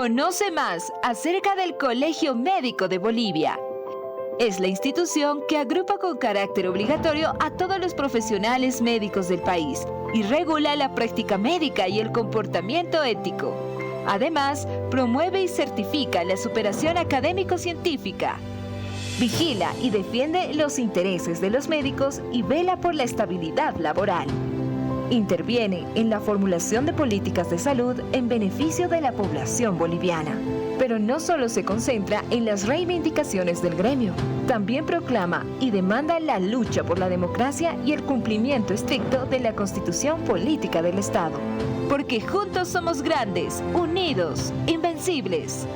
Conoce más acerca del Colegio Médico de Bolivia. Es la institución que agrupa con carácter obligatorio a todos los profesionales médicos del país y regula la práctica médica y el comportamiento ético. Además, promueve y certifica la superación académico-científica. Vigila y defiende los intereses de los médicos y vela por la estabilidad laboral. Interviene en la formulación de políticas de salud en beneficio de la población boliviana. Pero no solo se concentra en las reivindicaciones del gremio, también proclama y demanda la lucha por la democracia y el cumplimiento estricto de la Constitución Política del Estado. Porque juntos somos grandes, unidos, invencibles.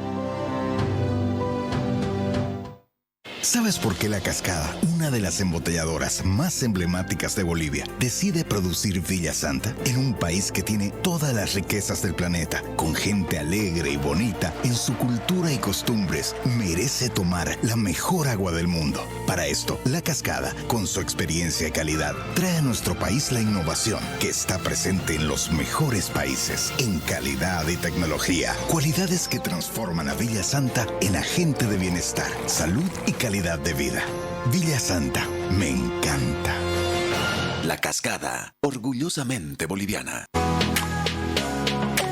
¿Sabes por qué La Cascada, una de las embotelladoras más emblemáticas de Bolivia, decide producir Villa Santa en un país que tiene todas las riquezas del planeta, con gente alegre y bonita en su cultura y costumbres, merece tomar la mejor agua del mundo? Para esto, La Cascada, con su experiencia y calidad, trae a nuestro país la innovación que está presente en los mejores países en calidad y tecnología. Cualidades que transforman a Villa Santa en agente de bienestar, salud y calidad de vida. Villa Santa, me encanta. La Cascada, orgullosamente boliviana.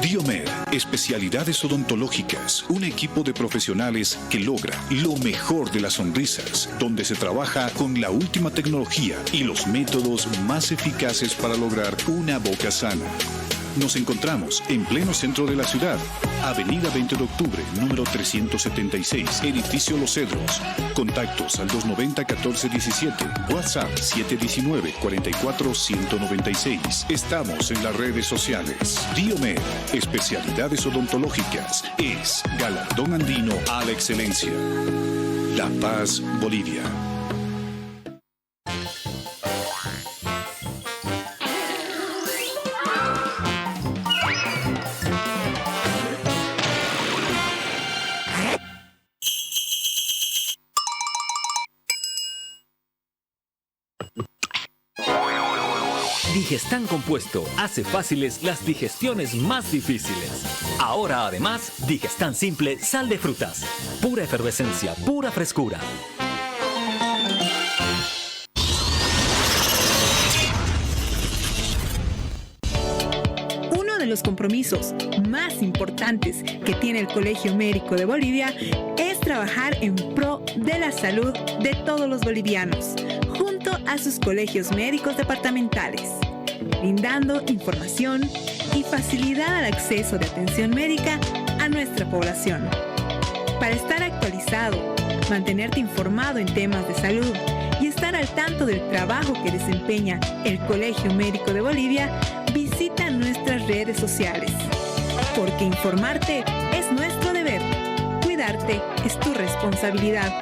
Diomed, especialidades odontológicas, un equipo de profesionales que logra lo mejor de las sonrisas, donde se trabaja con la última tecnología y los métodos más eficaces para lograr una boca sana. Nos encontramos en pleno centro de la ciudad, Avenida 20 de Octubre, número 376, Edificio Los Cedros. Contactos al 290-1417, WhatsApp 719-44-196. Estamos en las redes sociales. Diomed, especialidades odontológicas, es galardón andino a la excelencia. La Paz, Bolivia. Digestan Compuesto hace fáciles las digestiones más difíciles. Ahora además, Digestan Simple Sal de Frutas. Pura efervescencia, pura frescura. Uno de los compromisos más importantes que tiene el Colegio Médico de Bolivia es trabajar en pro de la salud de todos los bolivianos, junto a sus colegios médicos departamentales, brindando información y facilidad al acceso de atención médica a nuestra población. Para estar actualizado, mantenerte informado en temas de salud y estar al tanto del trabajo que desempeña el Colegio Médico de Bolivia, visita nuestras redes sociales. Porque informarte es nuestro deber. Cuidarte es tu responsabilidad.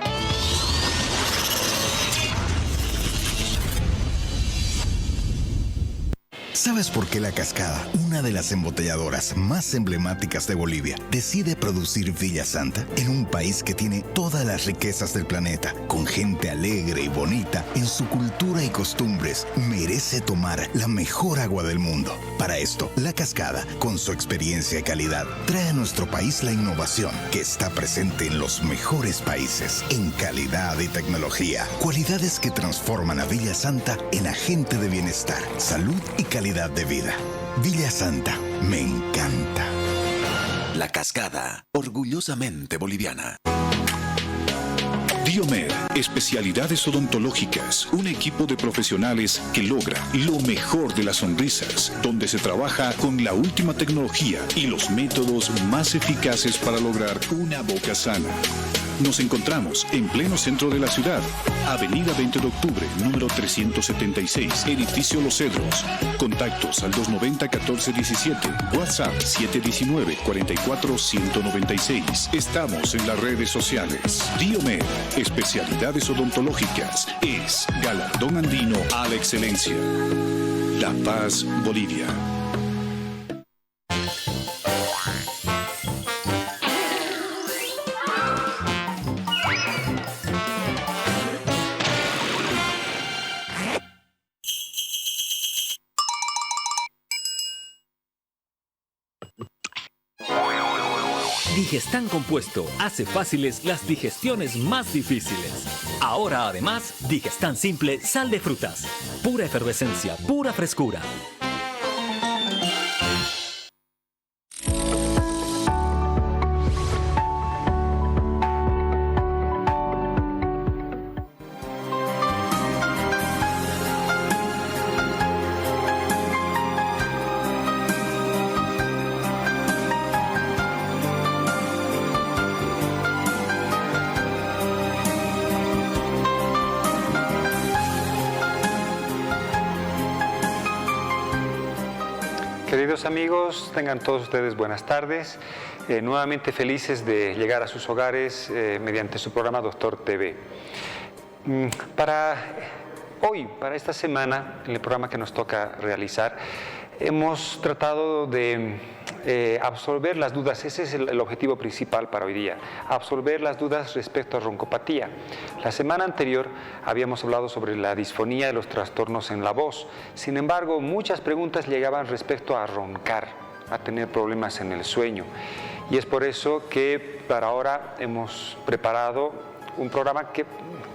¿Sabes por qué La Cascada, una de las embotelladoras más emblemáticas de Bolivia, decide producir Villa Santa en un país que tiene todas las riquezas del planeta, con gente alegre y bonita en su cultura y costumbres, merece tomar la mejor agua del mundo? Para esto, La Cascada, con su experiencia y calidad, trae a nuestro país la innovación que está presente en los mejores países en calidad y tecnología. Cualidades que transforman a Villa Santa en agente de bienestar, salud y calidad de vida. Villa Santa, me encanta. La Cascada, orgullosamente boliviana. Diomed, especialidades odontológicas, un equipo de profesionales que logra lo mejor de las sonrisas, donde se trabaja con la última tecnología y los métodos más eficaces para lograr una boca sana. Nos encontramos en pleno centro de la ciudad, Avenida 20 de Octubre, número 376, Edificio Los Cedros. Contactos al 290-1417, WhatsApp 719-44-196. Estamos en las redes sociales. Diomed, especialidades odontológicas, es galardón andino a la excelencia. La Paz, Bolivia. Digestan Compuesto hace fáciles las digestiones más difíciles. Ahora además, Digestan Simple Sal de Frutas. Pura efervescencia, pura frescura. Queridos amigos, tengan todos ustedes buenas tardes. Nuevamente felices de llegar a sus hogares mediante su programa Doctor TV. Para esta semana, en el programa que nos toca realizar, hemos tratado de absorber las dudas. Ese es el objetivo principal para hoy día, absorber las dudas respecto a roncopatía. La semana anterior habíamos hablado sobre la disfonía de los trastornos en la voz. Sin embargo, muchas preguntas llegaban respecto a roncar, a tener problemas en el sueño. Y es por eso que para ahora hemos preparado un programa que,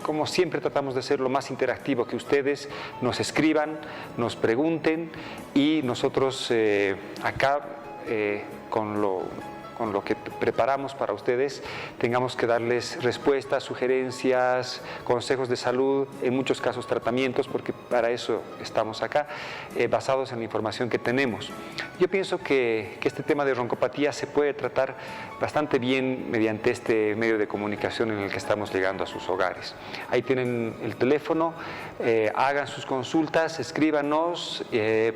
como siempre, tratamos de ser lo más interactivo, que ustedes nos escriban, nos pregunten y nosotros acá con lo que preparamos para ustedes tengamos que darles respuestas, sugerencias, consejos de salud, en muchos casos tratamientos, porque para eso estamos acá, basados en la información que tenemos. Yo pienso que este tema de roncopatía se puede tratar bastante bien mediante este medio de comunicación en el que estamos llegando a sus hogares. Ahí tienen el teléfono, hagan sus consultas, escríbanos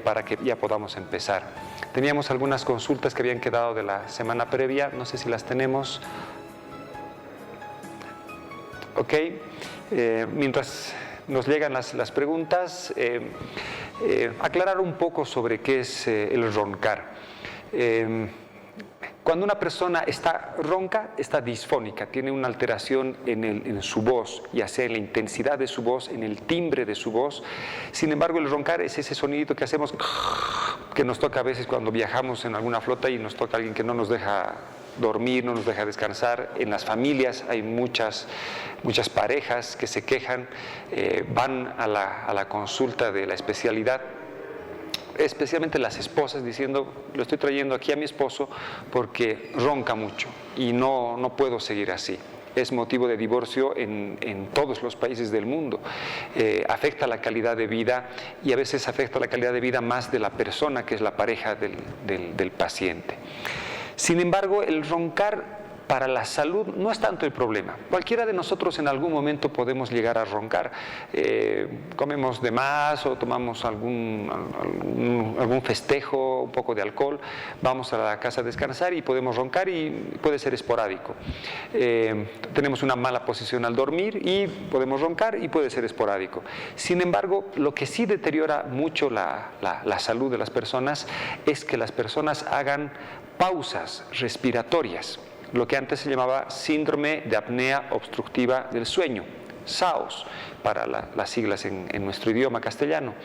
para que ya podamos empezar. Teníamos algunas consultas que habían quedado de la semana previa, no sé si las tenemos. Ok, mientras nos llegan las preguntas, aclarar un poco sobre qué es el roncar. Cuando una persona está ronca, está disfónica, tiene una alteración en su voz, ya sea en la intensidad de su voz, en el timbre de su voz. Sin embargo, el roncar es ese sonidito que hacemos, que nos toca a veces cuando viajamos en alguna flota y nos toca alguien que no nos deja dormir, no nos deja descansar. En las familias hay muchas parejas que se quejan, van a la consulta de la especialidad, especialmente las esposas, diciendo: lo estoy trayendo aquí a mi esposo porque ronca mucho y no puedo seguir así. Es motivo de divorcio en todos los países del mundo. Afecta la calidad de vida y a veces afecta la calidad de vida más de la persona, que es la pareja del paciente. Sin embargo, el roncar para la salud no es tanto el problema. Cualquiera de nosotros en algún momento podemos llegar a roncar. Comemos de más o tomamos algún festejo, un poco de alcohol, vamos a la casa a descansar y podemos roncar, y puede ser esporádico. Tenemos una mala posición al dormir y podemos roncar y puede ser esporádico. Sin embargo, lo que sí deteriora mucho la salud de las personas es que las personas hagan pausas respiratorias, lo que antes se llamaba síndrome de apnea obstructiva del sueño, SAOS, para las siglas en nuestro idioma castellano.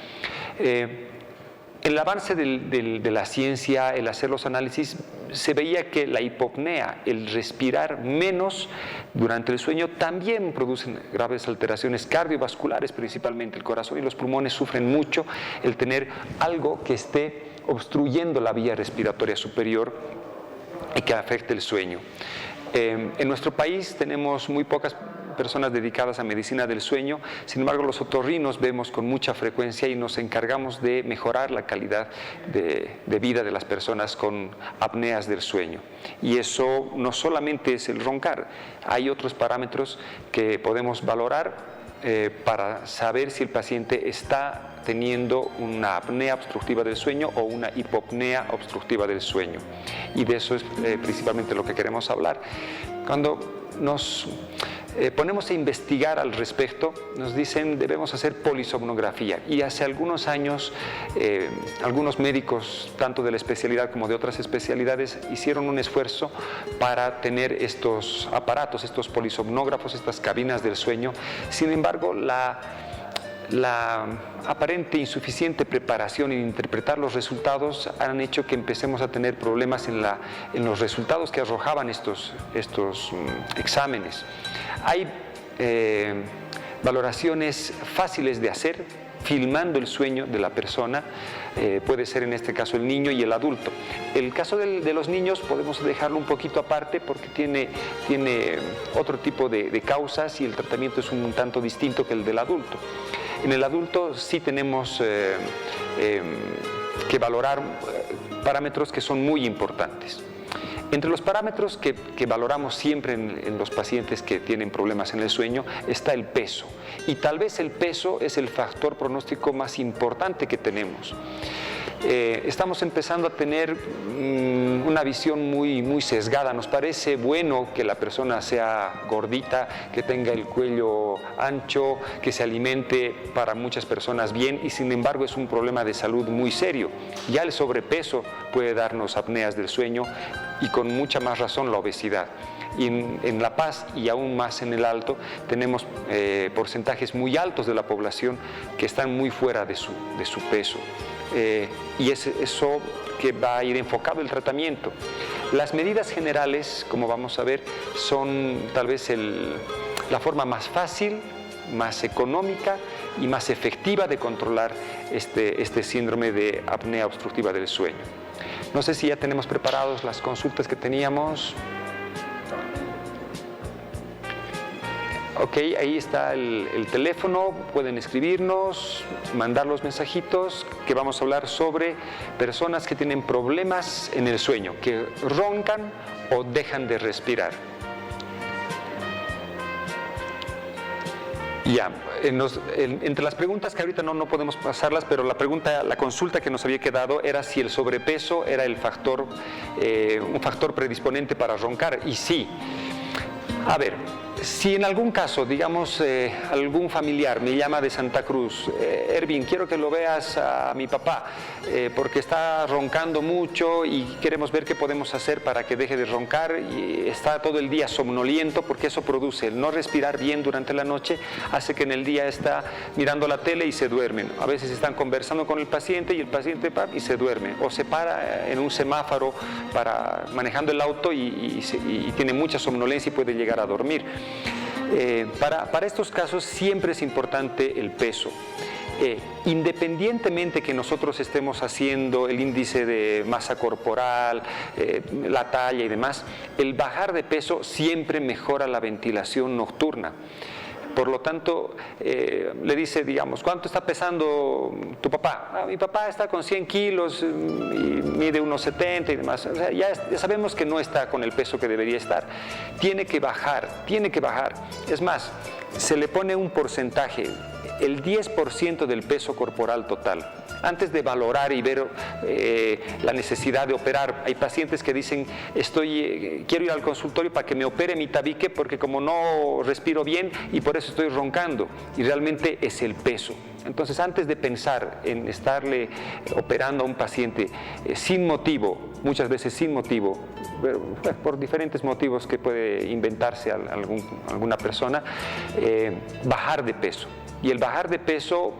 El avance de la ciencia, el hacer los análisis, se veía que la hipopnea, el respirar menos durante el sueño, también producen graves alteraciones cardiovasculares, principalmente el corazón y los pulmones sufren mucho el tener algo que esté obstruyendo la vía respiratoria superior y que afecte el sueño. En nuestro país tenemos muy pocas personas dedicadas a medicina del sueño. Sin embargo, los otorrinos vemos con mucha frecuencia y nos encargamos de mejorar la calidad de vida de las personas con apneas del sueño. Y eso no solamente es el roncar, hay otros parámetros que podemos valorar para saber si el paciente está teniendo una apnea obstructiva del sueño o una hipopnea obstructiva del sueño. Y de eso es principalmente lo que queremos hablar. Cuando nos ponemos a investigar al respecto, nos dicen debemos hacer polisomnografía, y hace algunos años algunos médicos, tanto de la especialidad como de otras especialidades, hicieron un esfuerzo para tener estos aparatos, estos polisomnógrafos, estas cabinas del sueño. Sin embargo, la aparente insuficiente preparación en interpretar los resultados han hecho que empecemos a tener problemas en los resultados que arrojaban estos exámenes. Hay valoraciones fáciles de hacer, filmando el sueño de la persona, puede ser en este caso el niño y el adulto. El caso de los niños podemos dejarlo un poquito aparte porque tiene otro tipo de causas y el tratamiento es un tanto distinto que el del adulto. En el adulto sí tenemos que valorar parámetros que son muy importantes. Entre los parámetros que valoramos siempre en los pacientes que tienen problemas en el sueño está el peso. Y tal vez el peso es el factor pronóstico más importante que tenemos. Estamos empezando a tener una visión muy sesgada. Nos parece bueno que la persona sea gordita, que tenga el cuello ancho, que se alimente para muchas personas bien y sin embargo es un problema de salud muy serio. Ya el sobrepeso puede darnos apneas del sueño y con mucha más razón la obesidad. Y en La Paz y aún más en el Alto tenemos porcentajes muy altos de la población que están muy fuera de su peso. Y es eso que va a ir enfocado el tratamiento. Las medidas generales, como vamos a ver, son tal vez la forma más fácil, más económica y más efectiva de controlar este síndrome de apnea obstructiva del sueño. No sé si ya tenemos preparados las consultas que teníamos. Ok, ahí está el teléfono, pueden escribirnos, mandar los mensajitos, que vamos a hablar sobre personas que tienen problemas en el sueño, que roncan o dejan de respirar. Ya, entre las preguntas que ahorita no podemos pasarlas, pero la consulta que nos había quedado era si el sobrepeso era un factor predisponente para roncar, y sí. A ver, si en algún caso, digamos, algún familiar me llama de Santa Cruz, Ervin, quiero que lo veas a mi papá, porque está roncando mucho y queremos ver qué podemos hacer para que deje de roncar y está todo el día somnoliento, porque eso produce el no respirar bien durante la noche, hace que en el día está mirando la tele y se duermen. A veces están conversando con el paciente y el paciente y se duerme, o se para en un semáforo manejando el auto y tiene mucha somnolencia y puede llegar a dormir. Para estos casos siempre es importante el peso. Independientemente que nosotros estemos haciendo el índice de masa corporal, la talla y demás, el bajar de peso siempre mejora la ventilación nocturna. Por lo tanto, le dice, digamos, ¿cuánto está pesando tu papá? Mi papá está con 100 kilos y mide unos 70 y demás. O sea, ya sabemos que no está con el peso que debería estar. Tiene que bajar. Es más, se le pone un porcentaje, el 10% del peso corporal total. Antes de valorar y ver la necesidad de operar, hay pacientes que dicen, quiero ir al consultorio para que me opere mi tabique porque como no respiro bien y por eso estoy roncando, y realmente es el peso. Entonces, antes de pensar en estarle operando a un paciente sin motivo, muchas veces sin motivo, pero, por diferentes motivos que puede inventarse alguna persona, bajar de peso. Y el bajar de peso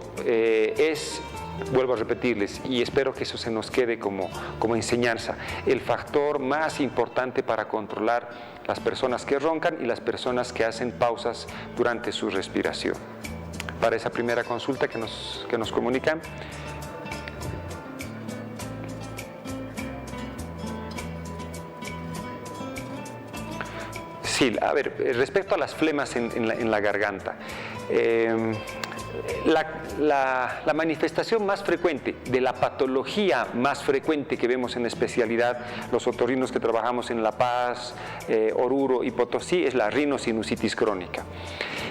vuelvo a repetirles, y espero que eso se nos quede como enseñanza, el factor más importante para controlar las personas que roncan y las personas que hacen pausas durante su respiración. Para esa primera consulta que nos comunican. Sí, a ver, respecto a las flemas en la garganta, la manifestación más frecuente de la patología más frecuente que vemos en la especialidad, los otorrinos que trabajamos en La Paz, Oruro y Potosí, es la rinosinusitis crónica.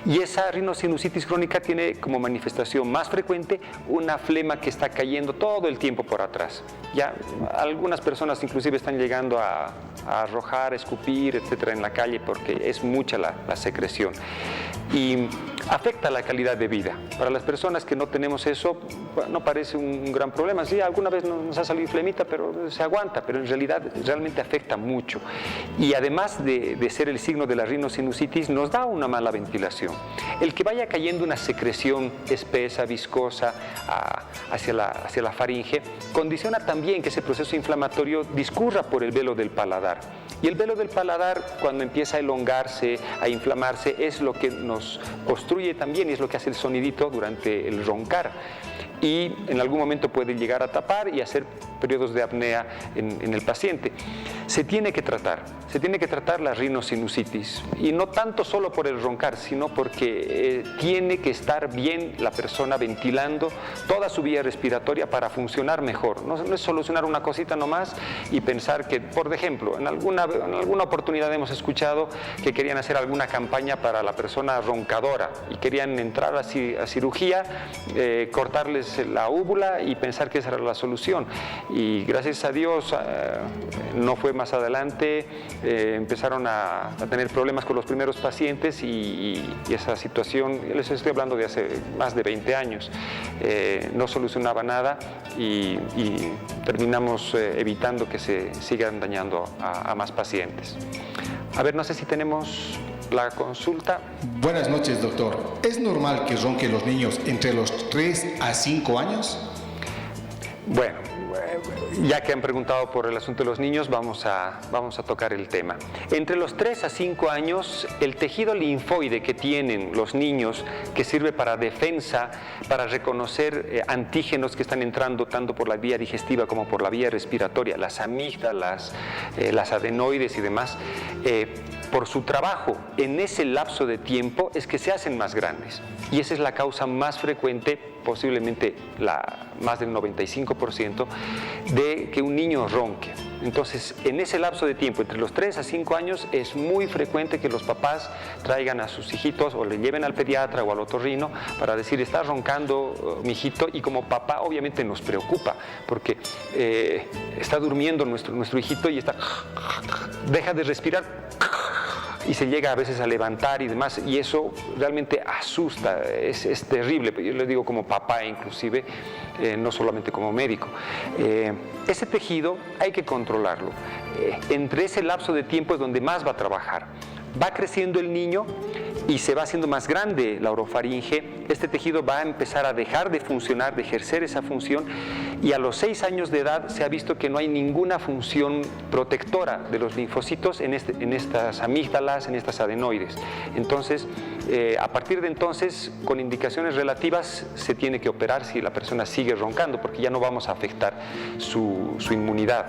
Y esa rinosinusitis crónica tiene como manifestación más frecuente una flema que está cayendo todo el tiempo por atrás. Ya algunas personas inclusive están llegando a arrojar, escupir, etcétera, en la calle porque es mucha la secreción. Y afecta la calidad de vida. Para las personas que no tenemos eso, no parece un gran problema. Sí, alguna vez nos ha salido flemita, pero se aguanta, pero en realidad realmente afecta mucho. Y además de ser el signo de la rinosinusitis, nos da una mala ventilación. El que vaya cayendo una secreción espesa, viscosa hacia la faringe, condiciona también que ese proceso inflamatorio discurra por el velo del paladar. Y el velo del paladar, cuando empieza a elongarse, a inflamarse, es lo que nos obstruye también y es lo que hace el sonidito durante el roncar. Y en algún momento puede llegar a tapar y hacer periodos de apnea en el paciente. Se tiene que tratar la rinosinusitis, y no tanto solo por el roncar, sino porque tiene que estar bien la persona ventilando toda su vía respiratoria para funcionar mejor. No es solucionar una cosita nomás y pensar que, por ejemplo, en alguna oportunidad hemos escuchado que querían hacer alguna campaña para la persona roncadora y querían entrar a cirugía, cortarles la úvula y pensar que esa era la solución. Y gracias a Dios no fue más adelante, empezaron a tener problemas con los primeros pacientes y esa situación, les estoy hablando de hace más de 20 años, no solucionaba nada y terminamos evitando que se sigan dañando a más pacientes. A ver, no sé si tenemos la consulta. Buenas noches, doctor. ¿Es normal que ronquen los niños entre los 3 a 5 años? Bueno, ya que han preguntado por el asunto de los niños, vamos a tocar el tema. Entre los 3 a 5 años, el tejido linfoide que tienen los niños, que sirve para defensa, para reconocer antígenos que están entrando tanto por la vía digestiva como por la vía respiratoria, las amígdalas, las adenoides y demás, por su trabajo en ese lapso de tiempo es que se hacen más grandes. Y esa es la causa más frecuente, posiblemente más del 95%, de que un niño ronque. Entonces, en ese lapso de tiempo, entre los 3 a 5 años, es muy frecuente que los papás traigan a sus hijitos o le lleven al pediatra o al otorrino para decir, está roncando mi hijito, y como papá obviamente nos preocupa, porque está durmiendo nuestro hijito y deja de respirar y se llega a veces a levantar y demás, y eso realmente asusta, es terrible. Yo le digo como papá inclusive, no solamente como médico. Ese tejido hay que controlarlo. Entre ese lapso de tiempo es donde más va a trabajar. Va creciendo el niño y se va haciendo más grande la orofaringe. Este tejido va a empezar a dejar de funcionar, de ejercer esa función, y a los 6 años de edad se ha visto que no hay ninguna función protectora de los linfocitos en estas amígdalas, en estas adenoides. Entonces, a partir de entonces, con indicaciones relativas, se tiene que operar si la persona sigue roncando, porque ya no vamos a afectar su inmunidad.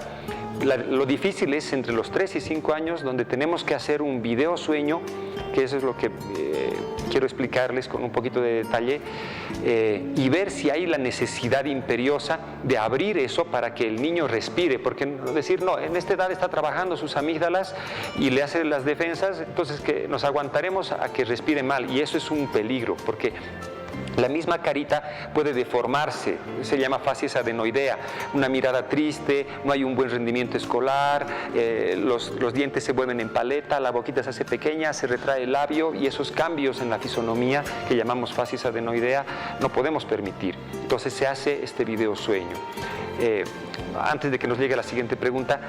Lo difícil es entre los 3 y 5 años, donde tenemos que hacer un video sueño, que eso es lo que quiero explicarles con un poquito de detalle, y ver si hay la necesidad imperiosa de abrir eso para que el niño respire, porque decir, no, en esta edad está trabajando sus amígdalas y le hace las defensas, entonces que nos aguantaremos a que respire mal, y eso es un peligro, porque la misma carita puede deformarse, se llama facies adenoidea, una mirada triste, no hay un buen rendimiento escolar, los dientes se vuelven en paleta, la boquita se hace pequeña, se retrae el labio, y esos cambios en la fisonomía que llamamos facies adenoidea no podemos permitir. Entonces se hace este video sueño. Antes de que nos llegue la siguiente pregunta,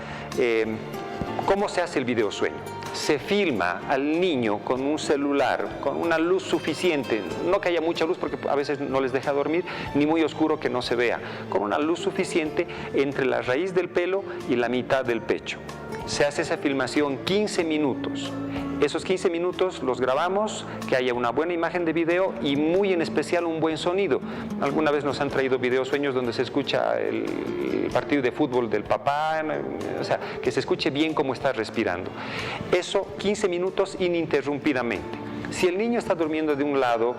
¿cómo se hace el video sueño? Se filma al niño con un celular, con una luz suficiente, no que haya mucha luz porque a veces no les deja dormir, ni muy oscuro que no se vea, con una luz suficiente entre la raíz del pelo y la mitad del pecho. Se hace esa filmación 15 minutos. Esos 15 minutos los grabamos, que haya una buena imagen de video y muy en especial un buen sonido. Alguna vez nos han traído videosueños donde se escucha el partido de fútbol del papá, o sea, que se escuche bien cómo está respirando. Eso 15 minutos ininterrumpidamente. Si el niño está durmiendo de un lado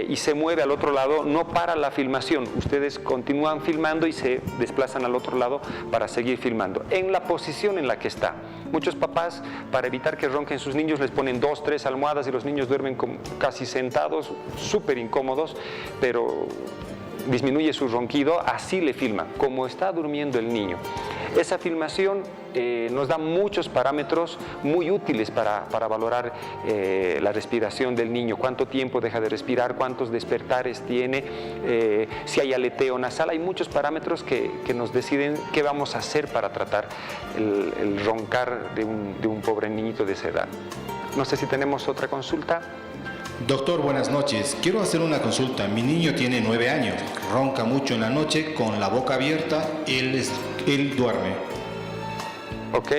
y se mueve al otro lado, no para la filmación. Ustedes continúan filmando y se desplazan al otro lado para seguir filmando, en la posición en la que está. Muchos papás, para evitar que ronquen sus niños, les ponen 2, 3 almohadas y los niños duermen casi sentados, súper incómodos, pero disminuye su ronquido, así le filman, como está durmiendo el niño. Esa filmación nos da muchos parámetros muy útiles para valorar la respiración del niño, cuánto tiempo deja de respirar, cuántos despertares tiene, si hay aleteo nasal. Hay muchos parámetros que nos deciden qué vamos a hacer para tratar el roncar de un pobre niñito de esa edad. No sé si tenemos otra consulta. Doctor, buenas noches. Quiero hacer una consulta. Mi niño tiene 9 años, ronca mucho en la noche con la boca abierta, él duerme. Ok.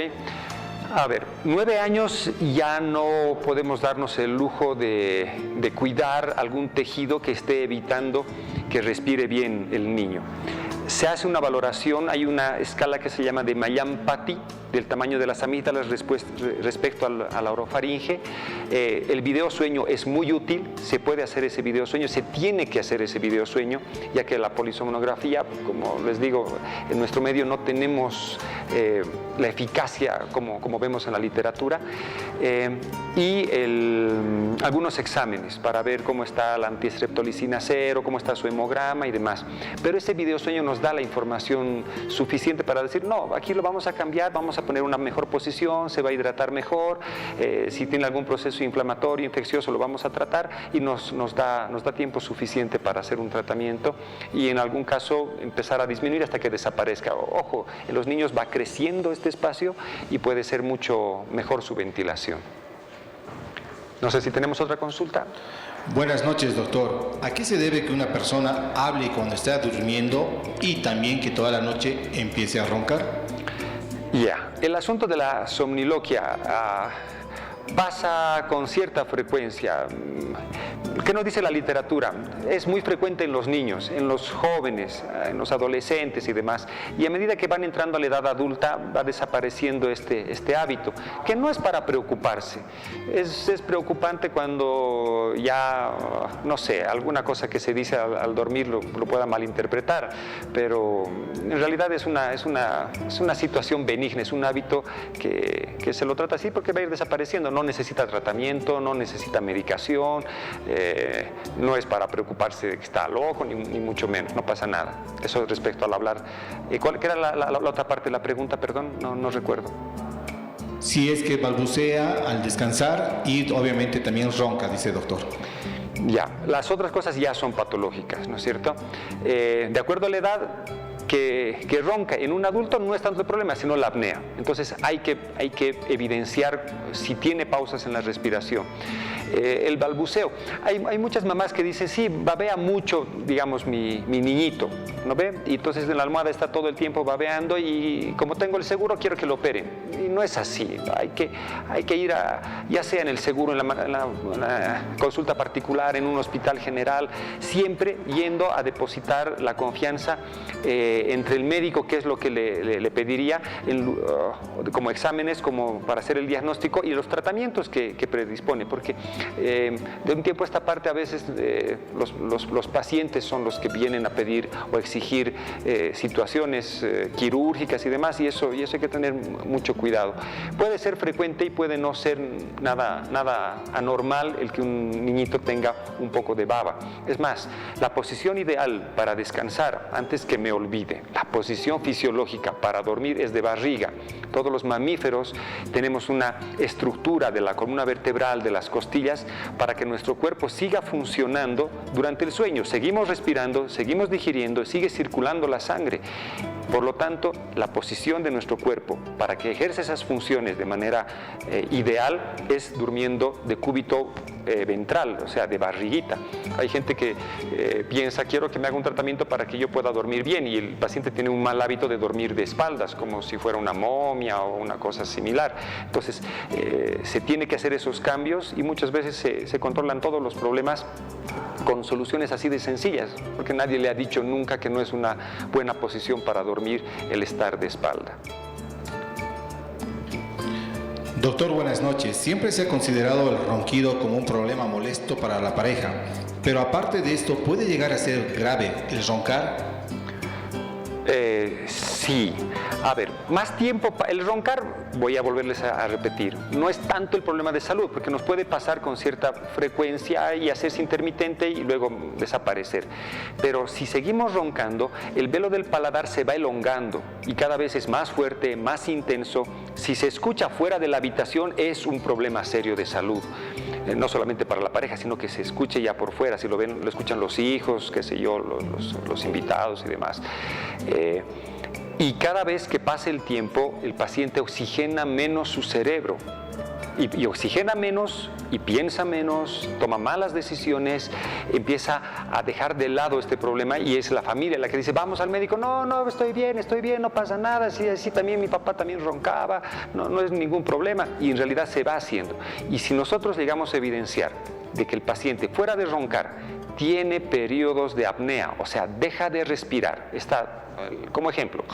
A ver, 9 años ya no podemos darnos el lujo de cuidar algún tejido que esté evitando que respire bien el niño. Se hace una valoración, hay una escala que se llama de Mayan-Patti, del tamaño de las amígdalas respecto a la orofaringe. El videosueño es muy útil, se puede hacer ese videosueño, se tiene que hacer ese videosueño, ya que la polisomnografía, como les digo, en nuestro medio no tenemos la eficacia como vemos en la literatura, y algunos exámenes para ver cómo está la antiestreptolicina 0, cómo está su hemograma y demás. Pero ese videosueño nos da la información suficiente para decir, no, aquí lo vamos a cambiar, vamos a poner una mejor posición, se va a hidratar mejor, si tiene algún proceso inflamatorio, infeccioso, lo vamos a tratar, y nos da tiempo suficiente para hacer un tratamiento y en algún caso empezar a disminuir hasta que desaparezca. Ojo, en los niños va creciendo este espacio y puede ser mucho mejor su ventilación. No sé si tenemos otra consulta. Buenas noches, doctor. ¿A qué se debe que una persona hable cuando está durmiendo y también que toda la noche empiece a roncar? Ya, el asunto de la somniloquia pasa con cierta frecuencia. ¿Qué nos dice la literatura? Es muy frecuente en los niños, en los jóvenes, en los adolescentes y demás. Y a medida que van entrando a la edad adulta va desapareciendo este hábito, que no es para preocuparse. Es preocupante cuando ya, no sé, alguna cosa que se dice al dormir lo pueda malinterpretar, pero en realidad es una situación benigna, es un hábito que se lo trata así porque va a ir desapareciendo. No necesita tratamiento, no necesita medicación, no es para preocuparse de que está loco, ni mucho menos, no pasa nada. Eso respecto al hablar. ¿Qué era la otra parte de la pregunta? Perdón, no recuerdo. Si es que balbucea al descansar y obviamente también ronca, dice el doctor. Ya, las otras cosas ya son patológicas, ¿no es cierto? De acuerdo a la edad que ronca en un adulto no es tanto el problema, sino la apnea. Entonces hay que evidenciar si tiene pausas en la respiración. El balbuceo. Hay muchas mamás que dicen, sí, babea mucho, digamos, mi niñito, ¿no ve? Y entonces en la almohada está todo el tiempo babeando y como tengo el seguro quiero que lo operen. Y no es así. Hay que ir ya sea en el seguro, en la consulta particular, en un hospital general, siempre yendo a depositar la confianza entre el médico, que es lo que le pediría como exámenes, como para hacer el diagnóstico y los tratamientos que predispone, porque de un tiempo a esta parte a veces los pacientes son los que vienen a pedir o exigir situaciones quirúrgicas y demás, y eso hay que tener mucho cuidado. Puede ser frecuente y puede no ser nada anormal el que un niñito tenga un poco de baba. Es más, la posición ideal para descansar, antes que me olvide, la posición fisiológica para dormir es de barriga. Todos los mamíferos tenemos una estructura de la columna vertebral, de las costillas, para que nuestro cuerpo siga funcionando durante el sueño. Seguimos respirando, seguimos digiriendo, sigue circulando la sangre. Por lo tanto, la posición de nuestro cuerpo para que ejerza esas funciones de manera ideal es durmiendo de cúbito ventral, o sea, de barriguita. Hay gente que piensa, quiero que me haga un tratamiento para que yo pueda dormir bien, y el paciente tiene un mal hábito de dormir de espaldas, como si fuera una momia o una cosa similar. Entonces, se tiene que hacer esos cambios y muchas veces se controlan todos los problemas con soluciones así de sencillas, porque nadie le ha dicho nunca que no es una buena posición para dormir el estar de espalda. Doctor, buenas noches. Siempre se ha considerado el ronquido como un problema molesto para la pareja, pero aparte de esto, ¿puede llegar a ser grave el roncar? Sí. A ver, más tiempo, el roncar, voy a volverles a repetir, no es tanto el problema de salud, porque nos puede pasar con cierta frecuencia y hacerse intermitente y luego desaparecer. Pero si seguimos roncando, el velo del paladar se va elongando y cada vez es más fuerte, más intenso. Si se escucha fuera de la habitación, es un problema serio de salud. No solamente para la pareja, sino que se escuche ya por fuera, si lo ven, lo escuchan los hijos, qué sé yo, los invitados y demás. Y cada vez que pasa el tiempo, el paciente oxigena menos su cerebro. Y oxigena menos y piensa menos, toma malas decisiones, empieza a dejar de lado este problema y es la familia la que dice, vamos al médico, no, estoy bien, no pasa nada, sí, también mi papá también roncaba, no es ningún problema, y en realidad se va haciendo. Y si nosotros llegamos a evidenciar de que el paciente fuera de roncar tiene periodos de apnea, o sea, deja de respirar, está como ejemplo,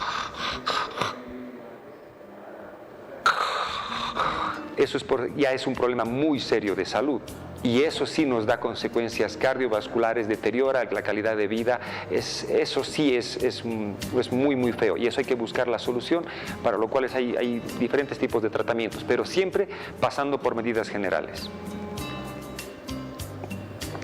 eso ya es un problema muy serio de salud y eso sí nos da consecuencias cardiovasculares, deteriora la calidad de vida, eso sí es muy muy feo y eso hay que buscar la solución, para lo cual hay diferentes tipos de tratamientos, pero siempre pasando por medidas generales.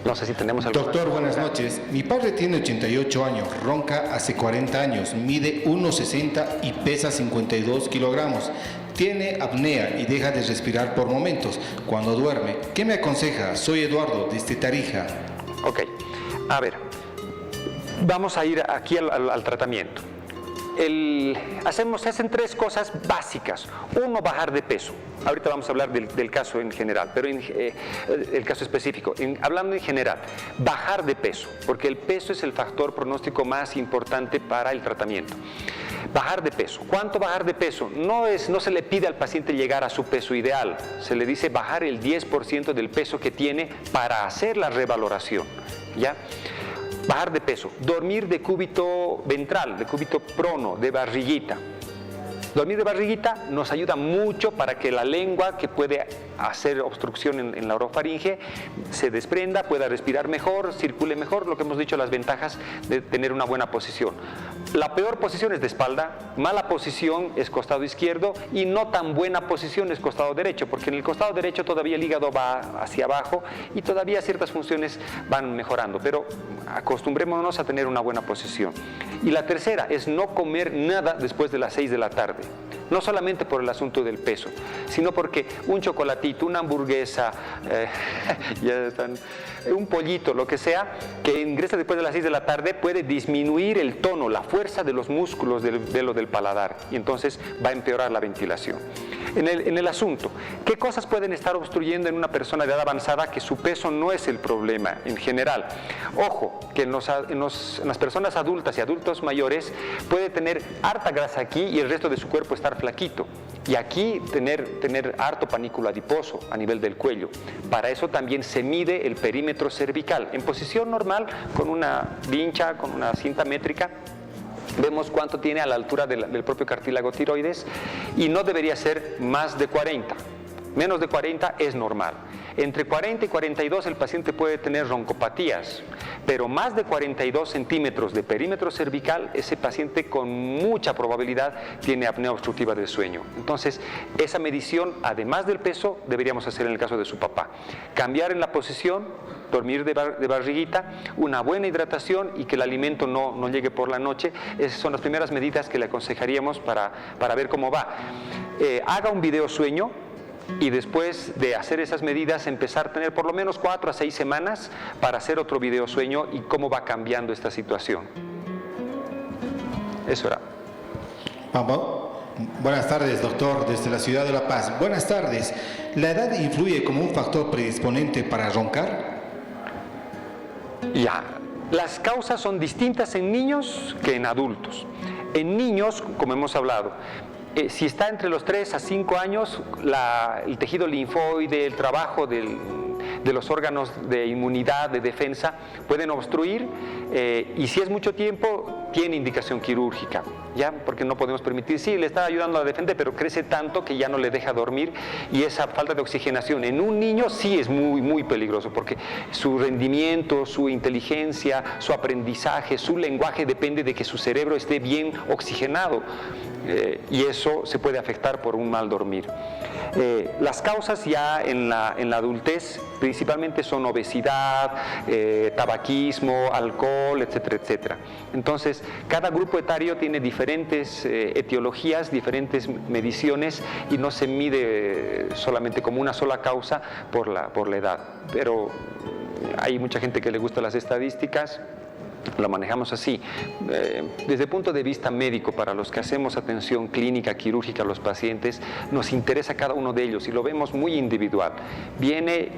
No sé si tenemos algo. Doctor, buenas noches. Mi padre tiene 88 años, ronca hace 40 años, mide 1,60 y pesa 52 kilogramos. Tiene apnea y deja de respirar por momentos cuando duerme. ¿Qué me aconseja? Soy Eduardo, desde Tarija. Ok, a ver, vamos a ir aquí al tratamiento. Se hacen tres cosas básicas. Uno, bajar de peso. Ahorita vamos a hablar del caso en general, pero el caso específico. Hablando en general, bajar de peso, porque el peso es el factor pronóstico más importante para el tratamiento. Bajar de peso. ¿Cuánto bajar de peso? No se le pide al paciente llegar a su peso ideal. Se le dice bajar el 10% del peso que tiene para hacer la revaloración. ¿Ya? Bajar de peso, dormir de cúbito ventral, de cúbito prono, de barriguita. Dormir de barriguita nos ayuda mucho para que la lengua, que puede hacer obstrucción en la orofaringe, se desprenda, pueda respirar mejor, circule mejor, lo que hemos dicho, las ventajas de tener una buena posición. La peor posición es de espalda, mala posición es costado izquierdo y no tan buena posición es costado derecho, porque en el costado derecho todavía el hígado va hacia abajo y todavía ciertas funciones van mejorando, pero acostumbrémonos a tener una buena posición. Y la tercera es no comer nada después de las 6 de la tarde. No solamente por el asunto del peso, sino porque un chocolatito, una hamburguesa, un pollito, lo que sea, que ingresa después de las 6 de la tarde puede disminuir el tono, la fuerza de los músculos del velo del paladar y entonces va a empeorar la ventilación. En el asunto, ¿qué cosas pueden estar obstruyendo en una persona de edad avanzada que su peso no es el problema en general? Ojo, que en las personas adultas y adultos mayores puede tener harta grasa aquí y el resto de su cuerpo estar flaquito. Y aquí tener harto panículo adiposo a nivel del cuello. Para eso también se mide el perímetro cervical. En posición normal, con una vincha, con una cinta métrica, vemos cuánto tiene a la altura del propio cartílago tiroides y no debería ser más de 40. Menos de 40 es normal. Entre 40 y 42 el paciente puede tener roncopatías, pero más de 42 centímetros de perímetro cervical, ese paciente con mucha probabilidad tiene apnea obstructiva del sueño. Entonces, esa medición, además del peso, deberíamos hacer en el caso de su papá. Cambiar en la posición, dormir de barriguita, una buena hidratación y que el alimento no llegue por la noche. Esas son las primeras medidas que le aconsejaríamos para ver cómo va. Haga un video sueño. Y después de hacer esas medidas, empezar a tener por lo menos 4 a 6 semanas para hacer otro video sueño y cómo va cambiando esta situación. Eso era. Buenas tardes, doctor, desde la ciudad de La Paz. Buenas tardes. ¿La edad influye como un factor predisponente para roncar? Ya. Las causas son distintas en niños que en adultos. En niños, como hemos hablado, si está entre los 3 a 5 años, el tejido linfoide, el trabajo de los órganos de inmunidad, de defensa, pueden obstruir y si es mucho tiempo, tiene indicación quirúrgica, ¿ya? Porque no podemos permitir, sí, le está ayudando a defender, pero crece tanto que ya no le deja dormir, y esa falta de oxigenación en un niño sí es muy, muy peligroso, porque su rendimiento, su inteligencia, su aprendizaje, su lenguaje depende de que su cerebro esté bien oxigenado, y eso se puede afectar por un mal dormir. Las causas ya en la adultez principalmente son obesidad, tabaquismo, alcohol, etcétera, etcétera. Entonces, cada grupo etario tiene diferentes etiologías, diferentes mediciones, y no se mide solamente como una sola causa por la edad. Pero hay mucha gente que le gusta las estadísticas. Lo manejamos así. Desde el punto de vista médico, para los que hacemos atención clínica, quirúrgica a los pacientes, nos interesa cada uno de ellos y lo vemos muy individual. Viene,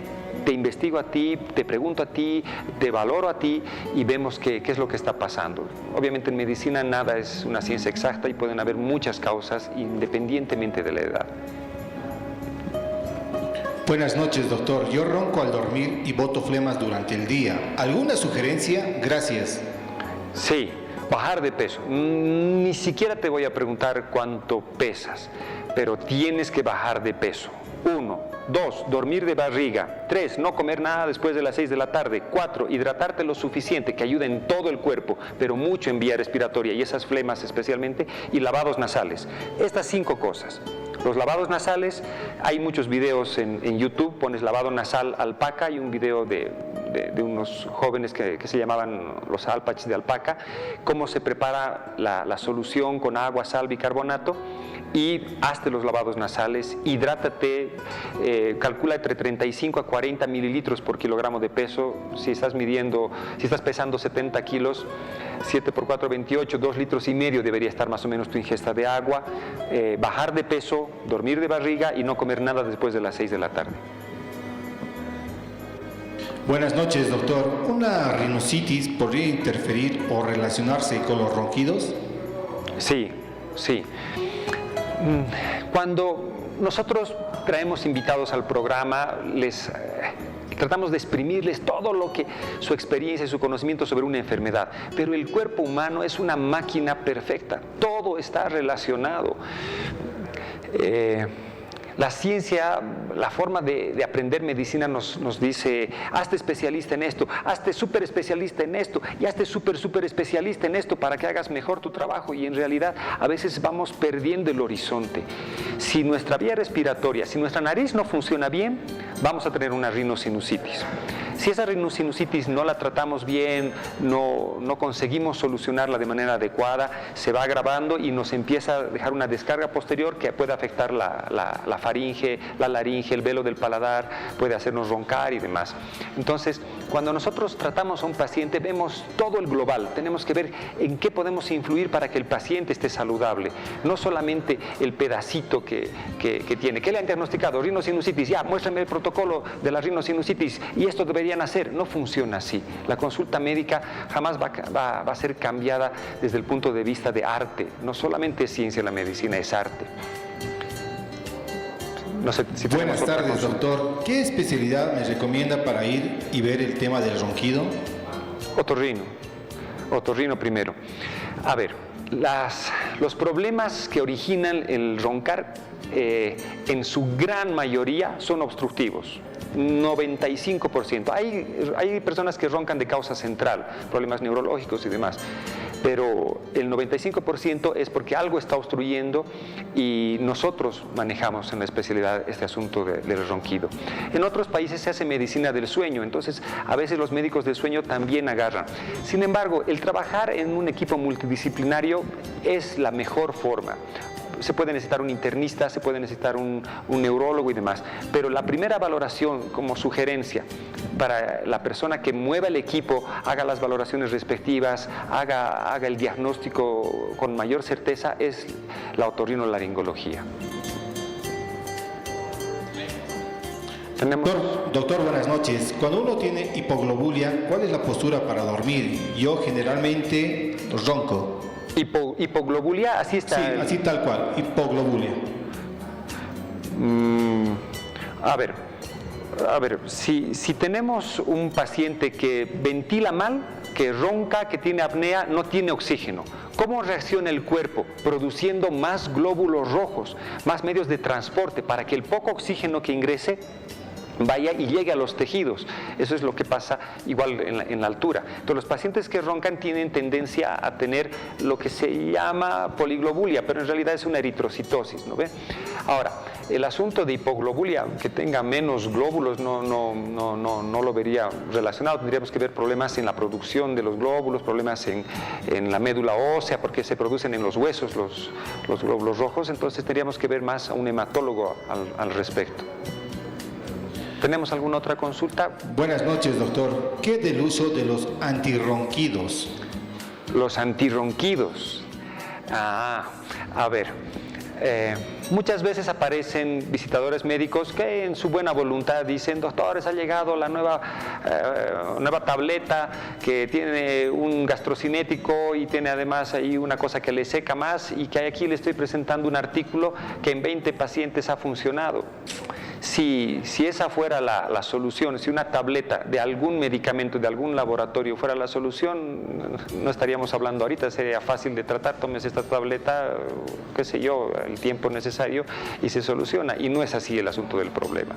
te investigo a ti, te pregunto a ti, te valoro a ti y vemos qué es lo que está pasando. Obviamente en medicina nada es una ciencia exacta y pueden haber muchas causas independientemente de la edad. Buenas noches, doctor. Yo ronco al dormir y boto flemas durante el día. ¿Alguna sugerencia? Gracias. Sí, bajar de peso. Ni siquiera te voy a preguntar cuánto pesas, pero tienes que bajar de peso. 1, 2, dormir de barriga. 3, no comer nada después de las 6 de la tarde. 4, hidratarte lo suficiente, que ayude en todo el cuerpo, pero mucho en vía respiratoria y esas flemas especialmente, y lavados nasales. Estas 5 cosas. Los lavados nasales, hay muchos videos en YouTube, pones lavado nasal alpaca, hay un video de unos jóvenes que se llamaban los alpachs de alpaca, cómo se prepara la solución con agua, sal, bicarbonato, y hazte los lavados nasales, hidrátate, calcula entre 35 a 40 mililitros por kilogramo de peso. Si estás pesando 70 kilos, 7 por 4, 28, 2 litros y medio debería estar más o menos tu ingesta de agua. Bajar de peso, dormir de barriga y no comer nada después de las 6 de la tarde. Buenas noches, doctor. ¿Una rinoceronte podría interferir o relacionarse con los ronquidos? Sí, sí. Cuando nosotros traemos invitados al programa, les tratamos de exprimirles todo lo que su experiencia y su conocimiento sobre una enfermedad, pero el cuerpo humano es una máquina perfecta, todo está relacionado. La ciencia, la forma de aprender medicina nos dice, hazte especialista en esto, hazte súper especialista en esto y hazte súper especialista en esto para que hagas mejor tu trabajo, y en realidad a veces vamos perdiendo el horizonte. Si nuestra vía respiratoria, si nuestra nariz no funciona bien, vamos a tener una rinosinusitis. Si esa rinosinusitis no la tratamos bien, no conseguimos solucionarla de manera adecuada, se va agravando y nos empieza a dejar una descarga posterior que puede afectar la faringe, la laringe, el velo del paladar, puede hacernos roncar y demás. Entonces, cuando nosotros tratamos a un paciente, vemos todo el global. Tenemos que ver en qué podemos influir para que el paciente esté saludable. No solamente el pedacito que tiene. ¿Qué le han diagnosticado? Rinosinusitis. Ya, muéstrame el protocolo de la rinosinusitis y esto deberían hacer. No funciona así. La consulta médica jamás va a ser cambiada desde el punto de vista de arte. No solamente es ciencia la medicina, es arte. No sé si Buenas tardes, doctor. ¿Qué especialidad me recomienda para ir y ver el tema del ronquido? Otorrino primero. A ver, los problemas que originan el roncar en su gran mayoría son obstructivos. 95%. Hay personas que roncan de causa central, problemas neurológicos y demás, pero el 95% es porque algo está obstruyendo y nosotros manejamos en la especialidad este asunto del ronquido. En otros países se hace medicina del sueño, entonces a veces los médicos del sueño también agarran. Sin embargo, el trabajar en un equipo multidisciplinario es la mejor forma. Se puede necesitar un internista, se puede necesitar un neurólogo y demás, pero la primera valoración como sugerencia para la persona que mueva el equipo, haga las valoraciones respectivas, haga el diagnóstico con mayor certeza, es la otorrinolaringología. Doctor, buenas noches. Cuando uno tiene hipoglobulia, ¿cuál es la postura para dormir? Yo generalmente ronco. Hipoglobulia, así está. Sí, así tal cual, hipoglobulia. A ver, si tenemos un paciente que ventila mal, que ronca, que tiene apnea, no tiene oxígeno. ¿Cómo reacciona el cuerpo? Produciendo más glóbulos rojos, más medios de transporte para que el poco oxígeno que ingrese vaya y llegue a los tejidos. Eso es lo que pasa igual en la altura. Entonces los pacientes que roncan tienen tendencia a tener lo que se llama poliglobulia, pero en realidad es una eritrocitosis, ¿no ve? Ahora, el asunto de hipoglobulia, que tenga menos glóbulos, no lo vería relacionado. Tendríamos que ver problemas en la producción de los glóbulos, problemas en la médula ósea, porque se producen en los huesos los glóbulos rojos. Entonces tendríamos que ver más a un hematólogo al respecto. ¿Tenemos alguna otra consulta? Buenas noches, doctor. ¿Qué del uso de los antirronquidos? Los antirronquidos. A ver, muchas veces aparecen visitadores médicos que en su buena voluntad dicen: doctores, ha llegado la nueva tableta que tiene un gastrocinético y tiene además ahí una cosa que le seca más, y que aquí le estoy presentando un artículo que en 20 pacientes ha funcionado. Si esa fuera la solución, si una tableta de algún medicamento, de algún laboratorio fuera la solución, no estaríamos hablando ahorita, sería fácil de tratar. Tomes esta tableta, qué sé yo, el tiempo necesario y se soluciona. Y no es así el asunto del problema.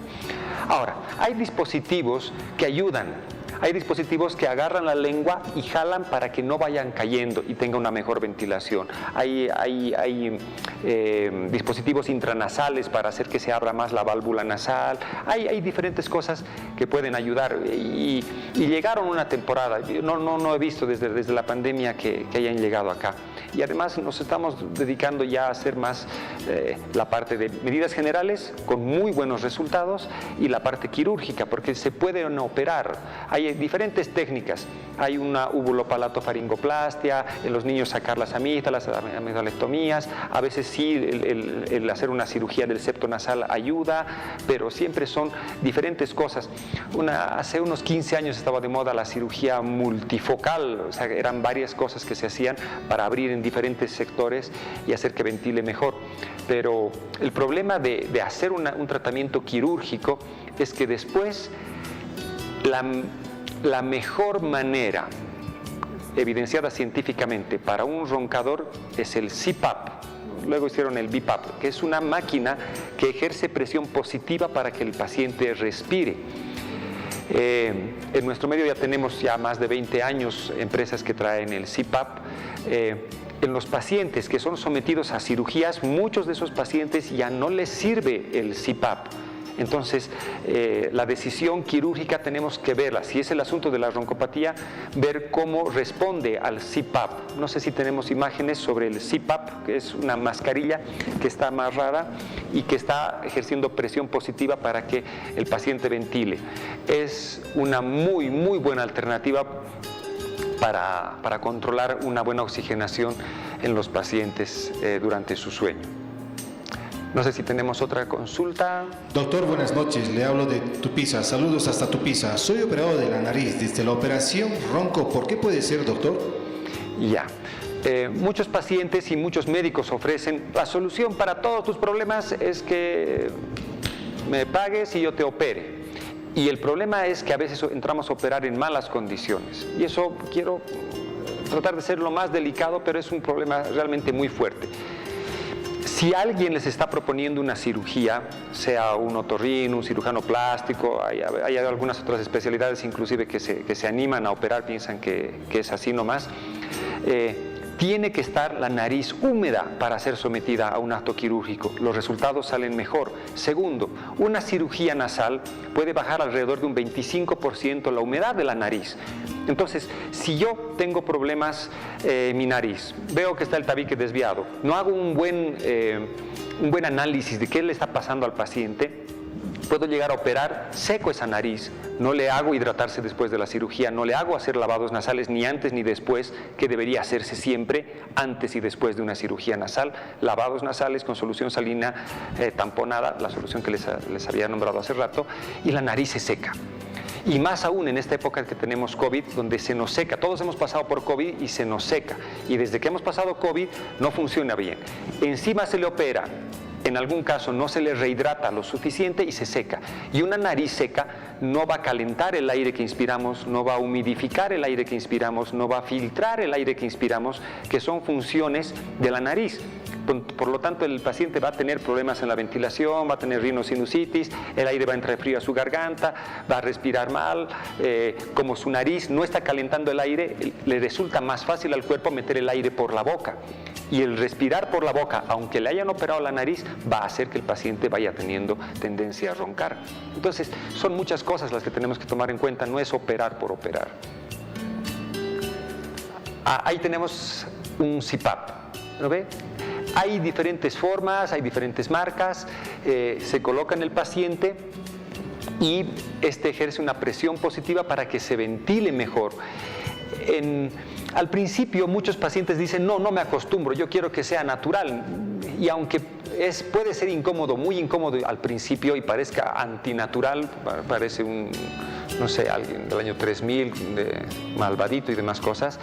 Ahora, hay dispositivos que ayudan. Hay dispositivos que agarran la lengua y jalan para que no vayan cayendo y tenga una mejor ventilación. Hay dispositivos intranasales para hacer que se abra más la válvula nasal. Hay diferentes cosas que pueden ayudar. Y llegaron una temporada, no he visto desde la pandemia que hayan llegado acá. Y además nos estamos dedicando ya a hacer más la parte de medidas generales con muy buenos resultados y la parte quirúrgica, porque se pueden operar. Hay diferentes técnicas. Hay una uvulopalatofaringoplastia, en los niños sacar las amígdalas, amidalectomías. A veces sí el hacer una cirugía del septo nasal ayuda, pero siempre son diferentes cosas. Hace unos 15 años estaba de moda la cirugía multifocal, o sea, eran varias cosas que se hacían para abrir en diferentes sectores y hacer que ventile mejor. Pero el problema de hacer un tratamiento quirúrgico es que después la mejor manera evidenciada científicamente para un roncador es el CPAP. Luego hicieron el BiPAP, que es una máquina que ejerce presión positiva para que el paciente respire. En nuestro medio ya tenemos más de 20 años empresas que traen el CPAP. En los pacientes que son sometidos a cirugías, muchos de esos pacientes ya no les sirve el CPAP. Entonces, la decisión quirúrgica tenemos que verla. Si es el asunto de la roncopatía, ver cómo responde al CPAP. No sé si tenemos imágenes sobre el CPAP, que es una mascarilla que está amarrada y que está ejerciendo presión positiva para que el paciente ventile. Es una muy, muy buena alternativa para controlar una buena oxigenación en los pacientes durante su sueño. No sé si tenemos otra consulta. Doctor, buenas noches. Le hablo de Tupiza. Saludos hasta Tupiza. Soy operado de la nariz. Desde la operación ronco. ¿Por qué puede ser, doctor? Ya. Muchos pacientes y muchos médicos ofrecen: la solución para todos tus problemas es que me pagues y yo te opere. Y el problema es que a veces entramos a operar en malas condiciones. Y eso quiero tratar de ser lo más delicado, pero es un problema realmente muy fuerte. Si alguien les está proponiendo una cirugía, sea un otorrino, un cirujano plástico, hay algunas otras especialidades inclusive que se animan a operar, piensan que es así nomás, tiene que estar la nariz húmeda para ser sometida a un acto quirúrgico. Los resultados salen mejor. Segundo, una cirugía nasal puede bajar alrededor de un 25% la humedad de la nariz. Entonces, si yo tengo problemas en mi nariz, veo que está el tabique desviado, no hago un buen análisis de qué le está pasando al paciente, puedo llegar a operar seco esa nariz, no le hago hidratarse después de la cirugía, no le hago hacer lavados nasales ni antes ni después, que debería hacerse siempre antes y después de una cirugía nasal. Lavados nasales con solución salina tamponada, la solución que les había nombrado hace rato, y la nariz se seca. Y más aún en esta época que tenemos COVID, donde se nos seca. Todos hemos pasado por COVID y se nos seca. Y desde que hemos pasado COVID no funciona bien. Encima se le opera En algún caso no se le rehidrata lo suficiente y se seca. Y una nariz seca no va a calentar el aire que inspiramos, no va a humidificar el aire que inspiramos, no va a filtrar el aire que inspiramos, que son funciones de la nariz. Por lo tanto, el paciente va a tener problemas en la ventilación, va a tener rinosinusitis, el aire va a entrar frío a su garganta, va a respirar mal. Como su nariz no está calentando el aire, le resulta más fácil al cuerpo meter el aire por la boca. Y el respirar por la boca, aunque le hayan operado la nariz, va a hacer que el paciente vaya teniendo tendencia a roncar. Entonces, son muchas cosas las que tenemos que tomar en cuenta, no es operar por operar. Ahí tenemos un CPAP, ¿lo ve? Hay diferentes formas, hay diferentes marcas, se coloca en el paciente y este ejerce una presión positiva para que se ventile mejor. Al principio muchos pacientes dicen, no me acostumbro, yo quiero que sea natural. Y aunque puede ser incómodo, muy incómodo al principio y parezca antinatural, parece no sé, alguien del año 3000, malvadito y demás cosas,